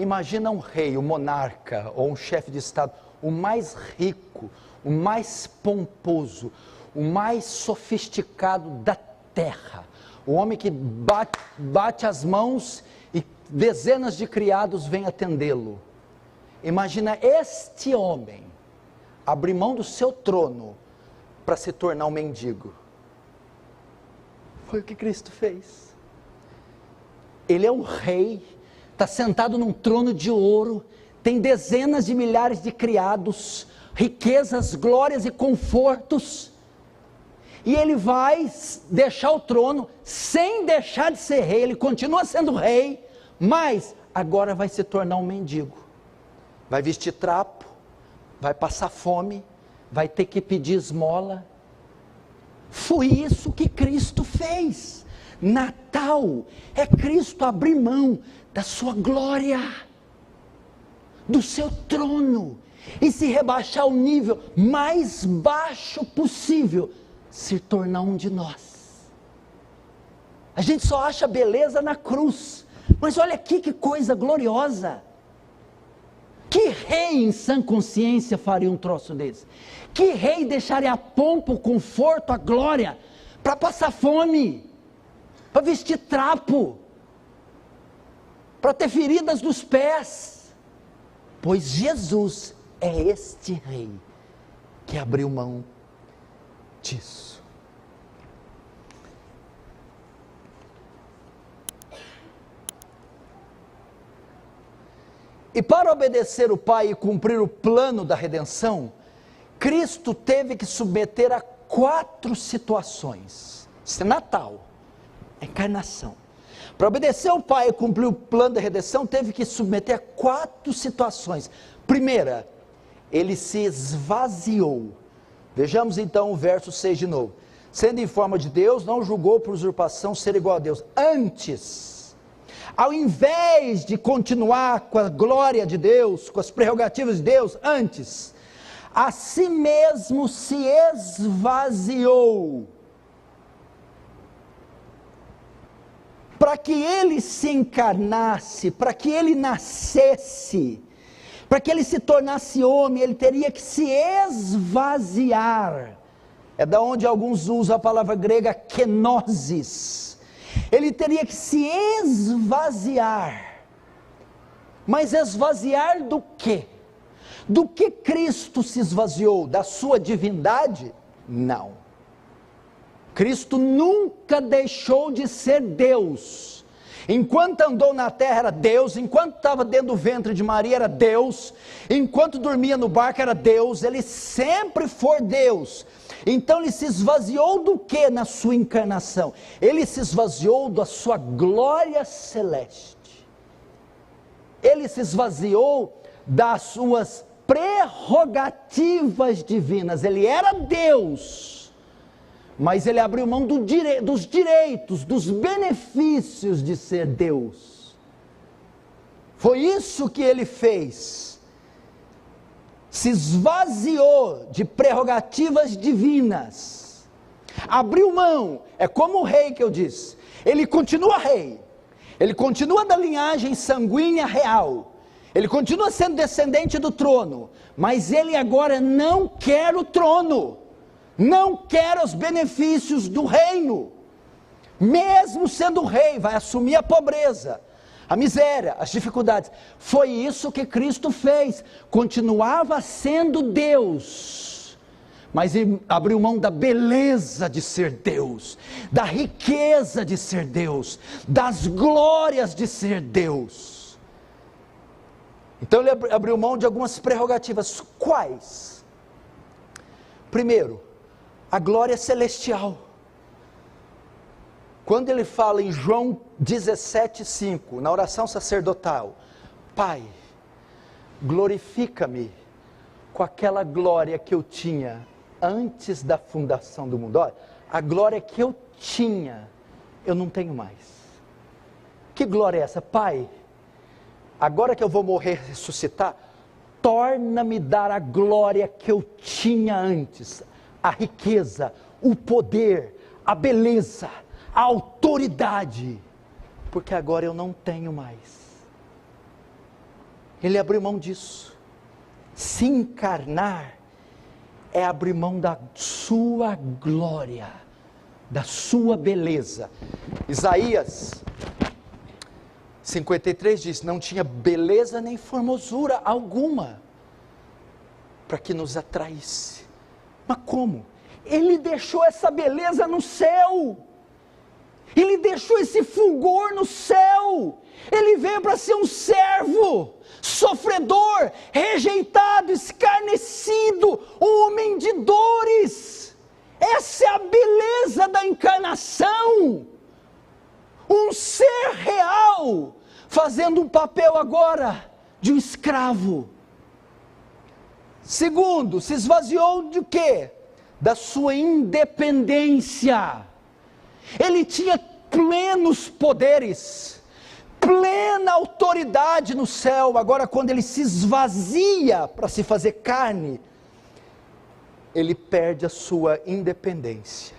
Imagina um rei, um monarca ou um chefe de estado, o mais rico, o mais pomposo, o mais sofisticado da terra. O homem que bate as mãos e dezenas de criados vêm atendê-lo. Imagina este homem abrir mão do seu trono para se tornar um mendigo. Foi o que Cristo fez. Ele é um rei, está sentado num trono de ouro, tem dezenas de milhares de criados, riquezas, glórias e confortos, e ele vai deixar o trono sem deixar de ser rei. Ele continua sendo rei, mas agora vai se tornar um mendigo, vai vestir trapo, vai passar fome, vai ter que pedir esmola. Foi isso que Cristo fez. Natal é Cristo abrir mão da sua glória, do seu trono, e se rebaixar ao nível mais baixo possível, se tornar um de nós. A gente só acha beleza na cruz, mas olha aqui que coisa gloriosa. Que rei em sã consciência faria um troço desse? Que rei deixaria a pompa, o conforto, a glória, para passar fome, para vestir trapo, para ter feridas dos pés? Pois Jesus é este rei que abriu mão disso. E para obedecer o Pai e cumprir o plano da redenção, Cristo teve que submeter a 4 situações. Isso é Natal, é encarnação. Para obedecer o Pai e cumprir o plano da redenção, teve que submeter a 4 situações. Primeira, ele se esvaziou. Vejamos então o verso 6 de novo. Sendo em forma de Deus, não julgou por usurpação ser igual a Deus. Antes, ao invés de continuar com a glória de Deus, com as prerrogativas de Deus, antes, a si mesmo se esvaziou, para que ele se encarnasse, para que ele nascesse, para que ele se tornasse homem, ele teria que se esvaziar. É da onde alguns usam a palavra grega kenosis. Ele teria que se esvaziar. Mas esvaziar do quê? Do que Cristo se esvaziou? Da sua divindade? Não. Cristo nunca deixou de ser Deus. Enquanto andou na terra era Deus, enquanto estava dentro do ventre de Maria era Deus, enquanto dormia no barco era Deus, ele sempre foi Deus. Então ele se esvaziou do que na sua encarnação? Ele se esvaziou da sua glória celeste. Ele se esvaziou das suas prerrogativas divinas. Ele era Deus, mas ele abriu mão dos direitos, dos benefícios de ser Deus. Foi isso que ele fez. Se esvaziou de prerrogativas divinas, abriu mão. É como o rei que eu disse, ele continua rei, ele continua da linhagem sanguínea real, ele continua sendo descendente do trono, mas ele agora não quer o trono, não quer os benefícios do reino. Mesmo sendo rei, vai assumir a pobreza, a miséria, as dificuldades. Foi isso que Cristo fez. Continuava sendo Deus, mas ele abriu mão da beleza de ser Deus, da riqueza de ser Deus, das glórias de ser Deus. Então ele abriu mão de algumas prerrogativas. Quais? Primeiro, a glória celestial. Quando ele fala em João 17,5, na oração sacerdotal, Pai, glorifica-me com aquela glória que eu tinha antes da fundação do mundo. Olha, a glória que eu tinha, eu não tenho mais. Que glória é essa? Pai, agora que eu vou morrer e ressuscitar, torna-me dar a glória que eu tinha antes, a riqueza, o poder, a beleza, a autoridade, porque agora eu não tenho mais. Ele abriu mão disso. Se encarnar é abrir mão da sua glória, da sua beleza. Isaías 53 diz: não tinha beleza nem formosura alguma para que nos atraísse. Mas como? Ele deixou essa beleza no céu. Ele deixou esse fulgor no céu. Ele veio para ser um servo, sofredor, rejeitado, escarnecido, homem de dores. Essa é a beleza da encarnação. Um ser real, fazendo um papel agora de um escravo. Segundo, se esvaziou de quê? Da sua independência. Ele tinha plenos poderes, plena autoridade no céu. Agora, quando ele se esvazia para se fazer carne, ele perde a sua independência.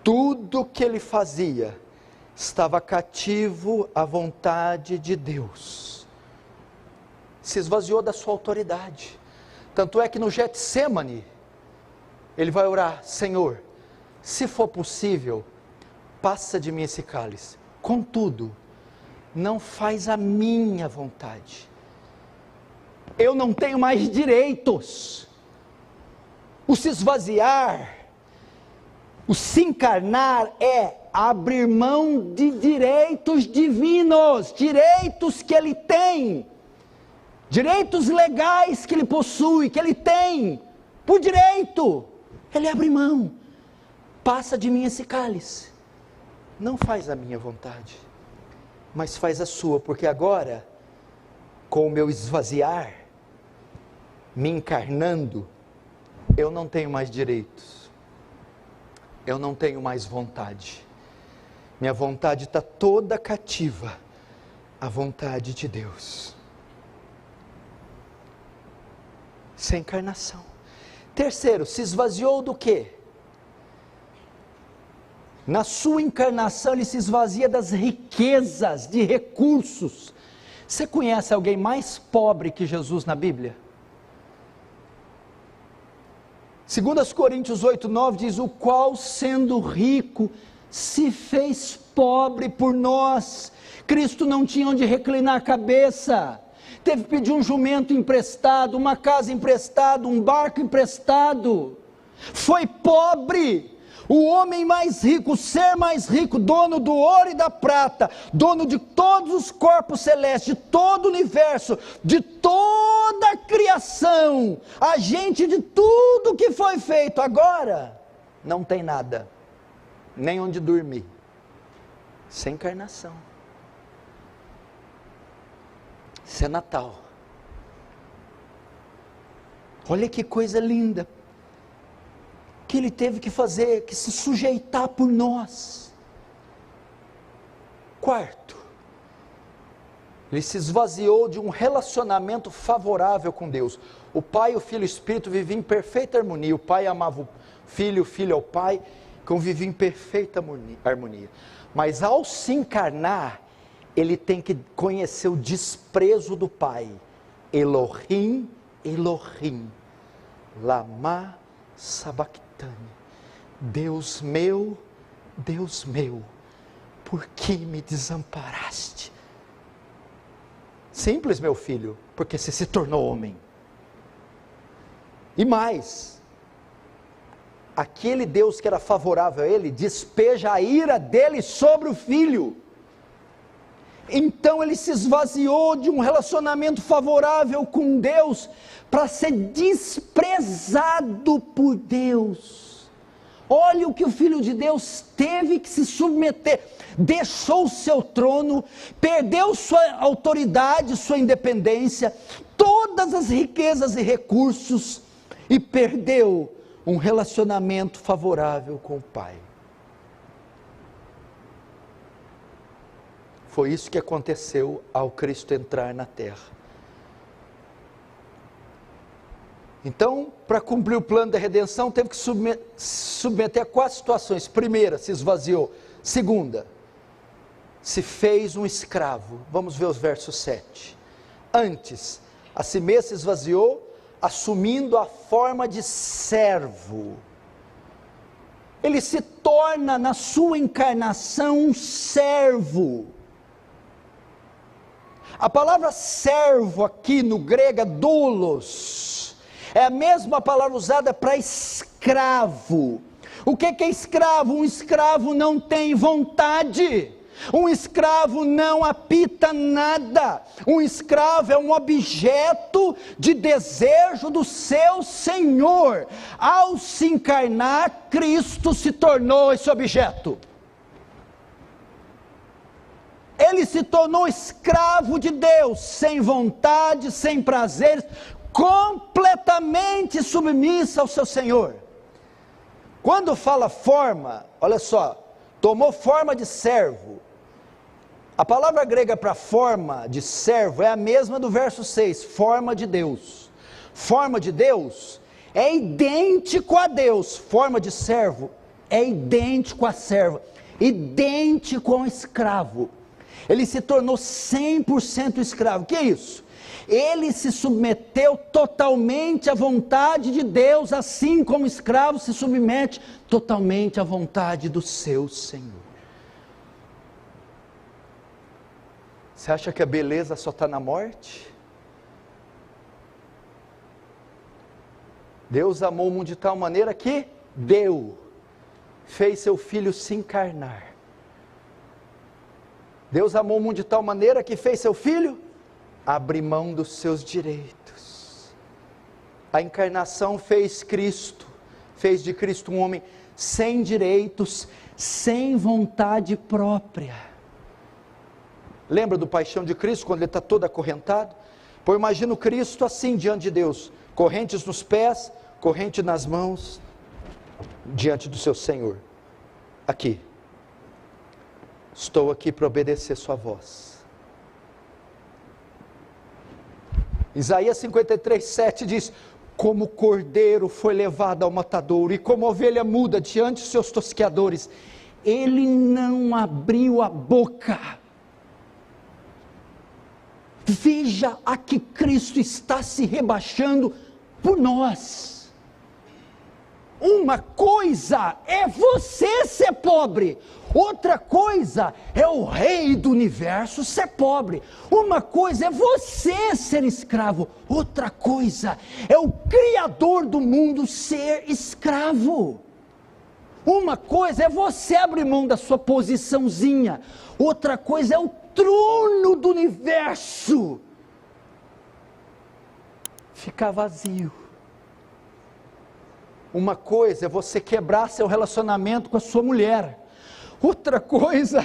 Tudo que ele fazia estava cativo à vontade de Deus. Se esvaziou da sua autoridade. Tanto é que no Getsêmani, ele vai orar: Senhor, se for possível, passa de mim esse cálice. Contudo, não faz a minha vontade. Eu não tenho mais direitos. O se esvaziar, o se encarnar é abrir mão de direitos divinos, direitos que ele tem, direitos legais que ele possui, que ele tem, por direito. Ele abre mão. Passa de mim esse cálice. Não faz a minha vontade, mas faz a sua, porque agora, com o meu esvaziar, me encarnando, eu não tenho mais direitos, eu não tenho mais vontade, minha vontade está toda cativa à vontade de Deus. Sem encarnação. Terceiro, se esvaziou do quê? Na sua encarnação ele se esvazia das riquezas, de recursos. Você conhece alguém mais pobre que Jesus na Bíblia? 2 Coríntios 8:9 diz: o qual sendo rico se fez pobre por nós. Cristo não tinha onde reclinar a cabeça, teve que pedir um jumento emprestado, uma casa emprestada, um barco emprestado, foi pobre. O homem mais rico, o ser mais rico, dono do ouro e da prata, dono de todos os corpos celestes, de todo o universo, de toda a criação, agente de tudo que foi feito, agora não tem nada, nem onde dormir, sem encarnação. Isso é Natal. Olha que coisa linda que ele teve que fazer, que se sujeitar por nós. Quarto, ele se esvaziou de um relacionamento favorável com Deus. O Pai, o Filho e o Espírito viviam em perfeita harmonia. O Pai amava o Filho ao Pai, conviviam em perfeita harmonia. Mas ao se encarnar, ele tem que conhecer o desprezo do Pai. Elohim, Elohim, lama sabachthani. Deus meu, por que me desamparaste? Simples, meu filho, porque você se tornou homem. E mais, aquele Deus que era favorável a ele, despeja a ira dele sobre o filho. Então ele se esvaziou de um relacionamento favorável com Deus, para ser desprezado por Deus. Olha o que o Filho de Deus teve que se submeter, deixou o seu trono, perdeu sua autoridade, sua independência, todas as riquezas e recursos, e perdeu um relacionamento favorável com o Pai. Foi isso que aconteceu ao Cristo entrar na terra. Então, para cumprir o plano da redenção, teve que submeter a 4 situações. Primeira, se esvaziou. Segunda, se fez um escravo. Vamos ver os versos 7. Antes, a si mesmo se esvaziou, assumindo a forma de servo. Ele se torna na sua encarnação um servo. A palavra servo aqui no grego é doulos, é a mesma palavra usada para escravo. O que é escravo? Um escravo não tem vontade, um escravo não apita nada, um escravo é um objeto de desejo do seu Senhor. Ao se encarnar, Cristo se tornou esse objeto. Ele se tornou escravo de Deus, sem vontade, sem prazeres, completamente submisso ao seu Senhor. Quando fala forma, olha só, tomou forma de servo. A palavra grega para forma de servo é a mesma do verso 6, forma de Deus. Forma de Deus é idêntico a Deus, forma de servo é idêntico a servo, idêntico a um escravo. Ele se tornou 100% escravo. O que é isso? Ele se submeteu totalmente à vontade de Deus, assim como o escravo se submete totalmente à vontade do seu Senhor. Você acha que a beleza só está na morte? Deus amou o mundo de tal maneira que fez seu Filho se encarnar. Deus amou o mundo de tal maneira que fez seu Filho abrir mão dos seus direitos. A encarnação fez de Cristo um homem sem direitos, sem vontade própria. Lembra do paixão de Cristo, quando ele está todo acorrentado? Pô, imagina o Cristo assim diante de Deus, correntes nos pés, corrente nas mãos, diante do seu Senhor. Aqui, estou aqui para obedecer sua voz. Isaías 53:7 diz: como cordeiro foi levado ao matadouro, e como ovelha muda diante dos seus tosqueadores, ele não abriu a boca. Veja a que Cristo está se rebaixando por nós. Uma coisa é você ser pobre, outra coisa é o Rei do Universo ser pobre. Uma coisa é você ser escravo, outra coisa é o Criador do mundo ser escravo. Uma coisa é você abrir mão da sua posiçãozinha, outra coisa é o trono do universo ficar vazio. Uma coisa é você quebrar seu relacionamento com a sua mulher, outra coisa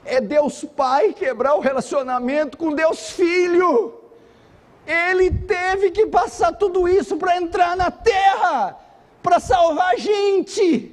é Deus Pai quebrar o relacionamento com Deus Filho. Ele teve que passar tudo isso para entrar na terra, para salvar a gente.